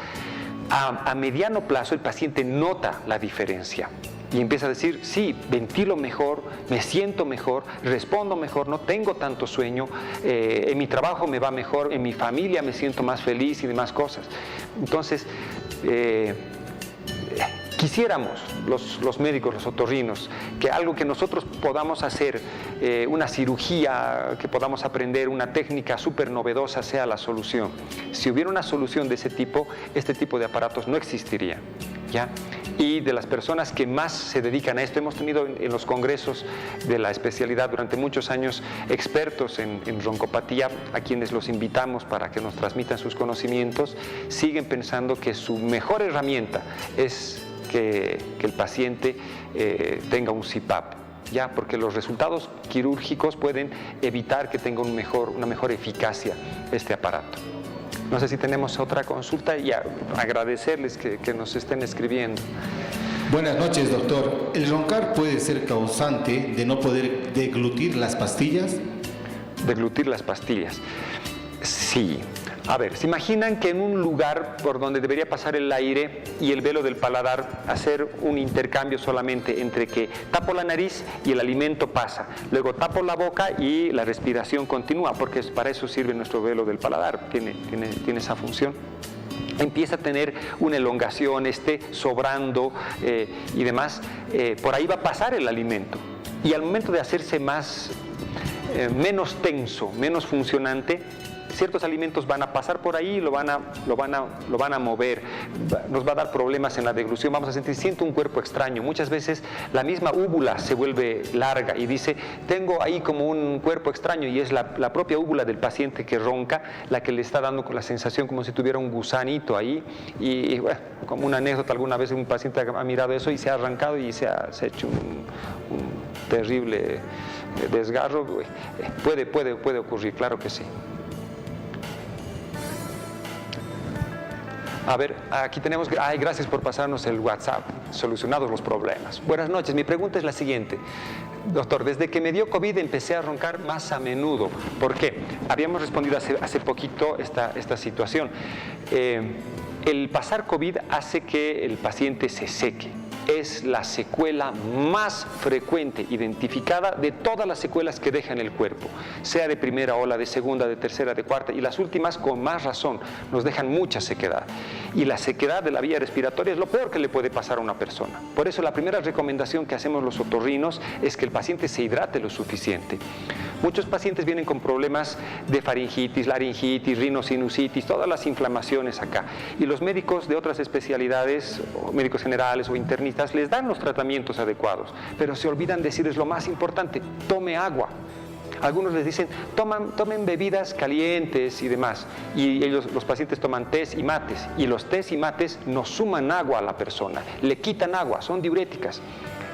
a mediano plazo el paciente nota la diferencia. Y empieza a decir, sí, ventilo mejor, me siento mejor, respondo mejor, no tengo tanto sueño, en mi trabajo me va mejor, en mi familia me siento más feliz y demás cosas. Entonces, quisiéramos los médicos, los otorrinos, que algo que nosotros podamos hacer, una cirugía, que podamos aprender, una técnica súper novedosa sea la solución. Si hubiera una solución de ese tipo, este tipo de aparatos no existiría, ¿ya? Y de las personas que más se dedican a esto, hemos tenido en los congresos de la especialidad durante muchos años expertos en roncopatía, a quienes los invitamos para que nos transmitan sus conocimientos, siguen pensando que su mejor herramienta es que el paciente tenga un CPAP, ya, porque los resultados quirúrgicos pueden evitar que tenga una mejor eficacia este aparato. No sé si tenemos otra consulta y agradecerles que nos estén escribiendo. Buenas noches, doctor. ¿El roncar puede ser causante de no poder deglutir las pastillas? Deglutir las pastillas. Sí. A ver, ¿se imaginan que en un lugar por donde debería pasar el aire y el velo del paladar, hacer un intercambio solamente entre que tapo la nariz y el alimento pasa, luego tapo la boca y la respiración continúa, porque para eso sirve nuestro velo del paladar, tiene esa función? Empieza a tener una elongación, sobrando y demás, por ahí va a pasar el alimento. Y al momento de hacerse menos tenso, menos funcionante, ciertos alimentos van a pasar por ahí y lo van a mover, nos va a dar problemas en la deglución, vamos a siento un cuerpo extraño. Muchas veces la misma úvula se vuelve larga y dice, tengo ahí como un cuerpo extraño, y es la propia úvula del paciente que ronca la que le está dando con la sensación como si tuviera un gusanito ahí. Y bueno, como una anécdota, alguna vez un paciente ha mirado eso y se ha arrancado y se ha hecho un terrible desgarro. Puede ocurrir, claro que sí. A ver, aquí tenemos, gracias por pasarnos el WhatsApp, solucionados los problemas. Buenas noches, mi pregunta es la siguiente. Doctor, desde que me dio COVID empecé a roncar más a menudo. ¿Por qué? Habíamos respondido hace poquito esta situación. El pasar COVID hace que el paciente se seque. Es la secuela más frecuente identificada de todas las secuelas que deja en el cuerpo, sea de primera ola, de segunda, de tercera, de cuarta, y las últimas con más razón nos dejan mucha sequedad. Y la sequedad de la vía respiratoria es lo peor que le puede pasar a una persona. Por eso la primera recomendación que hacemos los otorrinos es que el paciente se hidrate lo suficiente. Muchos pacientes vienen con problemas de faringitis, laringitis, rinosinusitis, todas las inflamaciones acá. Y los médicos de otras especialidades, o médicos generales o internistas, les dan los tratamientos adecuados, pero se olvidan decirles lo más importante: tome agua. Algunos les dicen, tomen bebidas calientes y demás, y los pacientes toman tés y mates, y los tés y mates no suman agua a la persona, le quitan agua, son diuréticas.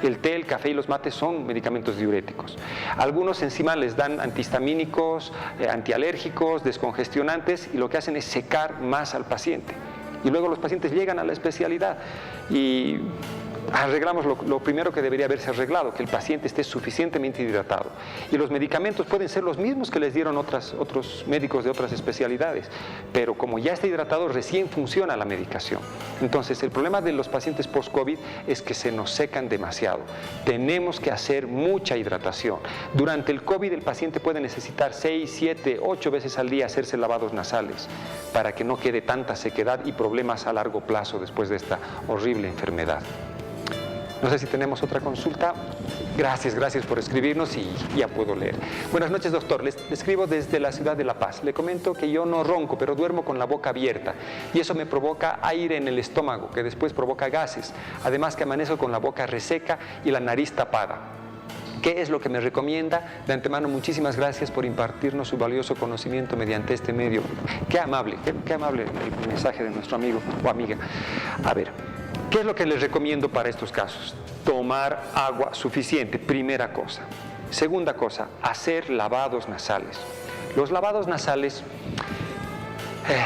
El té, el café y los mates son medicamentos diuréticos. Algunos encima les dan antihistamínicos, antialérgicos, descongestionantes, y lo que hacen es secar más al paciente. Y luego los pacientes llegan a la especialidad y arreglamos lo primero que debería haberse arreglado, que el paciente esté suficientemente hidratado. Y los medicamentos pueden ser los mismos que les dieron otros médicos de otras especialidades, pero como ya está hidratado, recién funciona la medicación. Entonces, el problema de los pacientes post-COVID es que se nos secan demasiado. Tenemos que hacer mucha hidratación. Durante el COVID, el paciente puede necesitar 6, 7, 8 veces al día hacerse lavados nasales para que no quede tanta sequedad y problemas a largo plazo después de esta horrible enfermedad. No sé si tenemos otra consulta. Gracias por escribirnos y ya puedo leer. Buenas noches, doctor. Les escribo desde la ciudad de La Paz. Le comento que yo no ronco, pero duermo con la boca abierta y eso me provoca aire en el estómago, que después provoca gases. Además que amanezco con la boca reseca y la nariz tapada. ¿Qué es lo que me recomienda? De antemano, muchísimas gracias por impartirnos su valioso conocimiento mediante este medio. Qué amable el mensaje de nuestro amigo o amiga. A ver, ¿qué es lo que les recomiendo para estos casos? Tomar agua suficiente, primera cosa. Segunda cosa, hacer lavados nasales. Los lavados nasales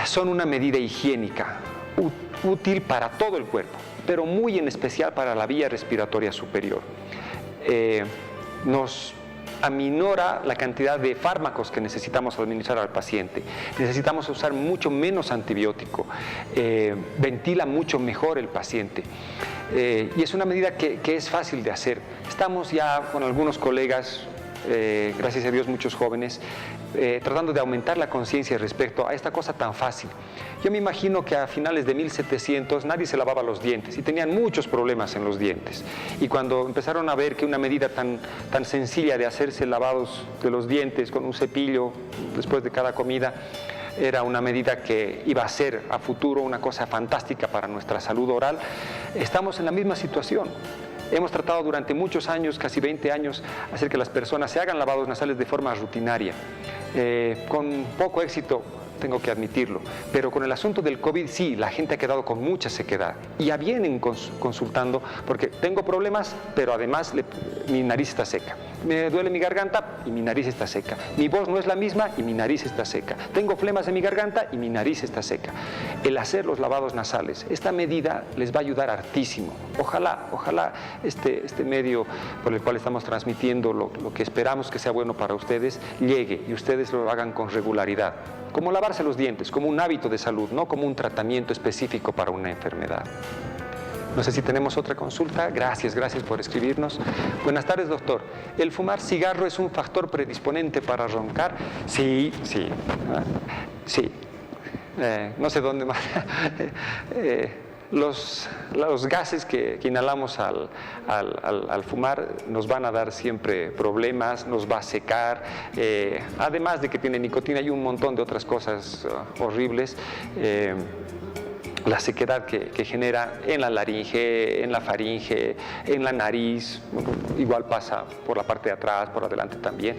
son una medida higiénica, útil para todo el cuerpo, pero muy en especial para la vía respiratoria superior. Nos aminora la cantidad de fármacos que necesitamos administrar al paciente. Necesitamos usar mucho menos antibiótico, ventila mucho mejor el paciente. Y es una medida que es fácil de hacer. Estamos ya con algunos colegas, gracias a Dios muchos jóvenes, tratando de aumentar la conciencia respecto a esta cosa tan fácil. Yo me imagino que a finales de 1700 nadie se lavaba los dientes y tenían muchos problemas en los dientes. Y cuando empezaron a ver que una medida tan sencilla de hacerse lavados de los dientes con un cepillo después de cada comida era una medida que iba a ser a futuro una cosa fantástica para nuestra salud oral, estamos en la misma situación. Hemos tratado durante muchos años, casi 20 años, hacer que las personas se hagan lavados nasales de forma rutinaria, con poco éxito, tengo que admitirlo, pero con el asunto del COVID sí, la gente ha quedado con mucha sequedad y ya vienen consultando porque tengo problemas, pero además mi nariz está seca. Me duele mi garganta y mi nariz está seca. Mi voz no es la misma y mi nariz está seca. Tengo flemas en mi garganta y mi nariz está seca. El hacer los lavados nasales, esta medida les va a ayudar hartísimo. Ojalá este medio por el cual estamos transmitiendo lo que esperamos que sea bueno para ustedes llegue y ustedes lo hagan con regularidad. Como lavarse los dientes, como un hábito de salud, no como un tratamiento específico para una enfermedad. No sé si tenemos otra consulta. Gracias por escribirnos. Buenas tardes, doctor. ¿El fumar cigarro es un factor predisponente para roncar? Sí. No sé dónde más. Los gases que inhalamos al fumar nos van a dar siempre problemas, nos va a secar, además de que tiene nicotina y un montón de otras cosas horribles. La sequedad que genera en la laringe, en la faringe, en la nariz, igual pasa por la parte de atrás, por adelante también,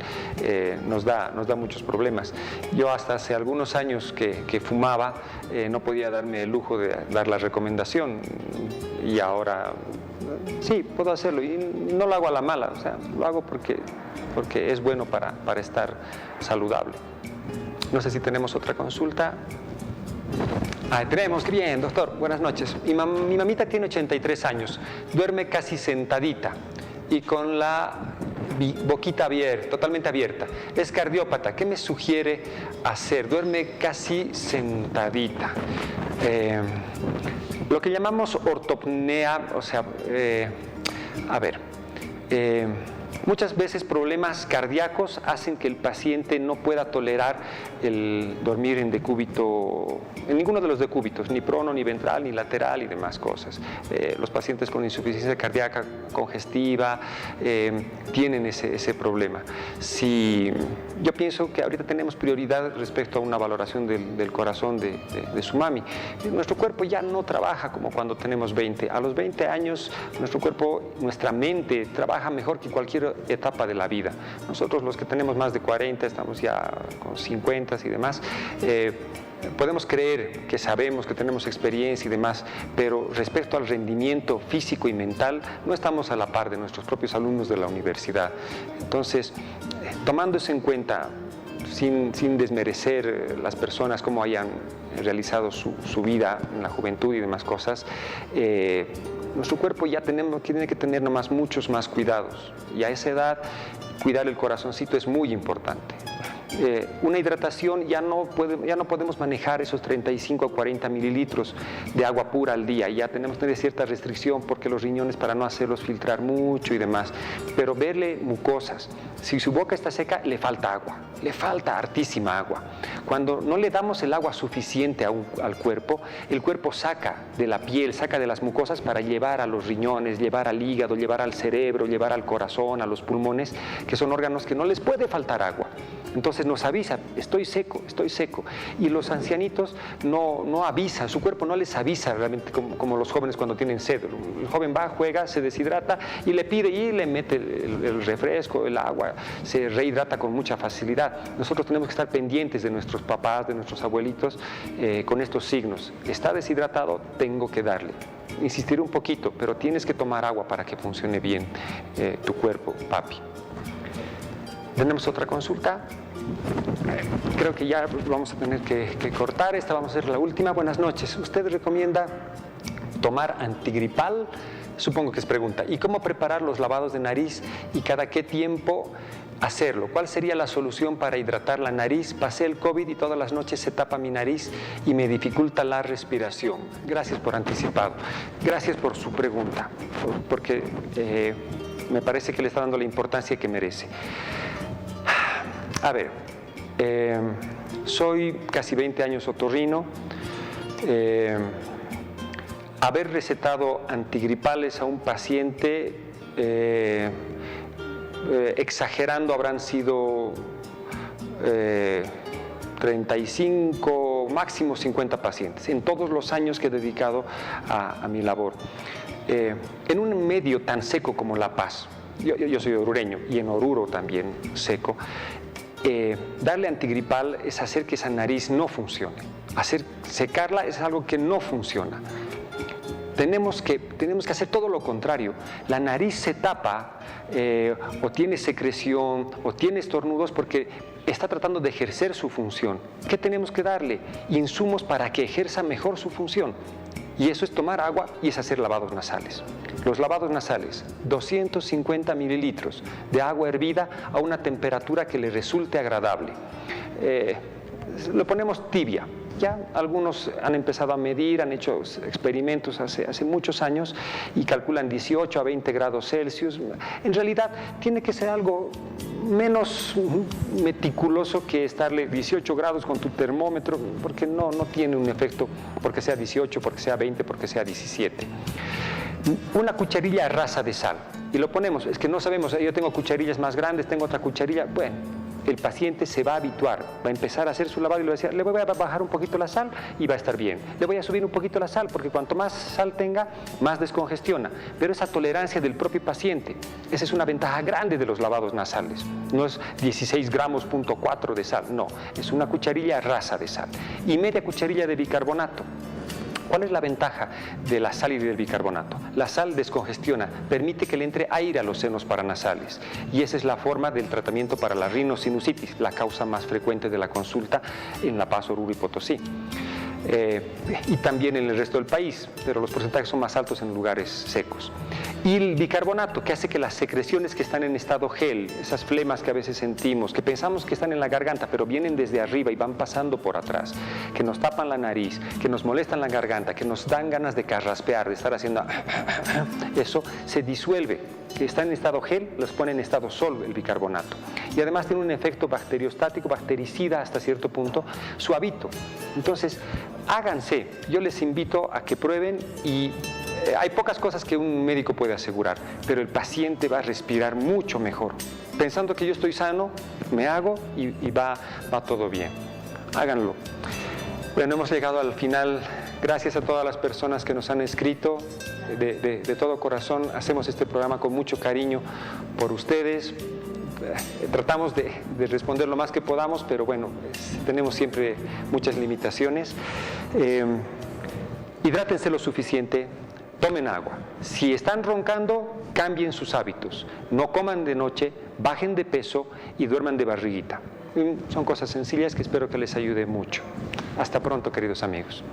nos da muchos problemas. Yo hasta hace algunos años que fumaba, no podía darme el lujo de dar la recomendación y ahora sí, puedo hacerlo y no lo hago a la mala, o sea, lo hago porque es bueno para estar saludable. No sé si tenemos otra consulta. Tenemos, qué bien, doctor, buenas noches. Mi mamita tiene 83 años, duerme casi sentadita y con la boquita abierta, totalmente abierta. Es cardiópata, ¿qué me sugiere hacer? Duerme casi sentadita. Lo que llamamos ortopnea, o sea, muchas veces problemas cardíacos hacen que el paciente no pueda tolerar el dormir en decúbito, en ninguno de los decúbitos, ni prono, ni ventral, ni lateral y demás cosas. Los pacientes con insuficiencia cardíaca congestiva tienen ese problema. Yo pienso que ahorita tenemos prioridad respecto a una valoración del corazón de su mami. Nuestro cuerpo ya no trabaja como cuando tenemos 20. A los 20 años nuestro cuerpo, nuestra mente trabaja mejor que cualquier etapa de la vida. Nosotros los que tenemos más de 40, estamos ya con 50 y demás, podemos creer que sabemos, que tenemos experiencia y demás, pero respecto al rendimiento físico y mental no estamos a la par de nuestros propios alumnos de la universidad. Entonces, tomando eso en cuenta, sin desmerecer las personas como hayan realizado su vida en la juventud y demás cosas, nuestro cuerpo ya tiene que tener nomás muchos más cuidados, y a esa edad cuidar el corazoncito es muy importante. Una hidratación, ya no podemos manejar esos 35 a 40 mililitros de agua pura al día, ya tenemos que tener cierta restricción porque los riñones, para no hacerlos filtrar mucho y demás, pero verle mucosas. Si su boca está seca, le falta agua, le falta hartísima agua. Cuando no le damos el agua suficiente al cuerpo, el cuerpo saca de la piel, saca de las mucosas para llevar a los riñones, llevar al hígado, llevar al cerebro, llevar al corazón, a los pulmones, que son órganos que no les puede faltar agua. Entonces nos avisa, estoy seco, estoy seco. Y los ancianitos no avisan, su cuerpo no les avisa realmente como los jóvenes cuando tienen sed. El joven va, juega, se deshidrata y le pide y le mete el refresco, el agua, se rehidrata con mucha facilidad. Nosotros tenemos que estar pendientes de nuestros papás, de nuestros abuelitos, con estos signos. Está deshidratado, tengo que darle. Insistir un poquito, pero tienes que tomar agua para que funcione bien tu cuerpo, papi. ¿Tenemos otra consulta? Creo que ya vamos a tener que cortar. Esta vamos a ser la última. Buenas noches. ¿Usted recomienda tomar antigripal? Supongo que es pregunta. ¿Y cómo preparar los lavados de nariz y cada qué tiempo hacerlo? ¿Cuál sería la solución para hidratar la nariz? Pasé el COVID y todas las noches se tapa mi nariz y me dificulta la respiración. Gracias por anticipado. Gracias por su pregunta, porque me parece que le está dando la importancia que merece. A ver, soy casi 20 años otorrino. Haber recetado antigripales a un paciente, exagerando, habrán sido 35, máximo 50 pacientes, en todos los años que he dedicado a mi labor. En un medio tan seco como La Paz, yo soy orureño, y en Oruro también seco, darle antigripal es hacer que esa nariz no funcione. Secarla es algo que no funciona. Tenemos que hacer todo lo contrario. La nariz se tapa o tiene secreción o tiene estornudos porque está tratando de ejercer su función. ¿Qué tenemos que darle? Insumos para que ejerza mejor su función. Y eso es tomar agua y es hacer lavados nasales. Los lavados nasales, 250 mililitros de agua hervida a una temperatura que le resulte agradable. Lo ponemos tibia. Ya algunos han empezado a medir, han hecho experimentos hace muchos años y calculan 18 a 20 grados Celsius. En realidad tiene que ser algo menos meticuloso que estarle 18 grados con tu termómetro, porque no tiene un efecto porque sea 18, porque sea 20, porque sea 17. Una cucharilla rasa de sal y lo ponemos, es que no sabemos, yo tengo cucharillas más grandes, tengo otra cucharilla, bueno, el paciente se va a habituar, va a empezar a hacer su lavado y le voy a bajar un poquito la sal y va a estar bien. Le voy a subir un poquito la sal porque cuanto más sal tenga, más descongestiona. Pero esa tolerancia del propio paciente, esa es una ventaja grande de los lavados nasales. No es 16 gramos punto 4 de sal, no, es una cucharilla rasa de sal y media cucharilla de bicarbonato. ¿Cuál es la ventaja de la sal y del bicarbonato? La sal descongestiona, permite que le entre aire a los senos paranasales y esa es la forma del tratamiento para la rinosinusitis, la causa más frecuente de la consulta en La Paz, Oruro y Potosí. Y también en el resto del país, pero los porcentajes son más altos en lugares secos. Y el bicarbonato, que hace que las secreciones que están en estado gel, esas flemas que a veces sentimos, que pensamos que están en la garganta, pero vienen desde arriba y van pasando por atrás, que nos tapan la nariz, que nos molestan la garganta, que nos dan ganas de carraspear, de estar haciendo eso, se disuelve. Que está en estado gel, los pone en estado sólido el bicarbonato. Y además tiene un efecto bacteriostático, bactericida hasta cierto punto, suavito. Entonces, háganse. Yo les invito a que prueben y hay pocas cosas que un médico puede asegurar, pero el paciente va a respirar mucho mejor. Pensando que yo estoy sano, me hago y va todo bien. Háganlo. Bueno, hemos llegado al final. Gracias a todas las personas que nos han escrito. De todo corazón hacemos este programa con mucho cariño por ustedes. Tratamos de responder lo más que podamos, pero bueno, tenemos siempre muchas limitaciones. Hidrátense lo suficiente, tomen agua. Si están roncando, cambien sus hábitos. No coman de noche, bajen de peso y duerman de barriguita. Son cosas sencillas que espero que les ayude mucho. Hasta pronto, queridos amigos.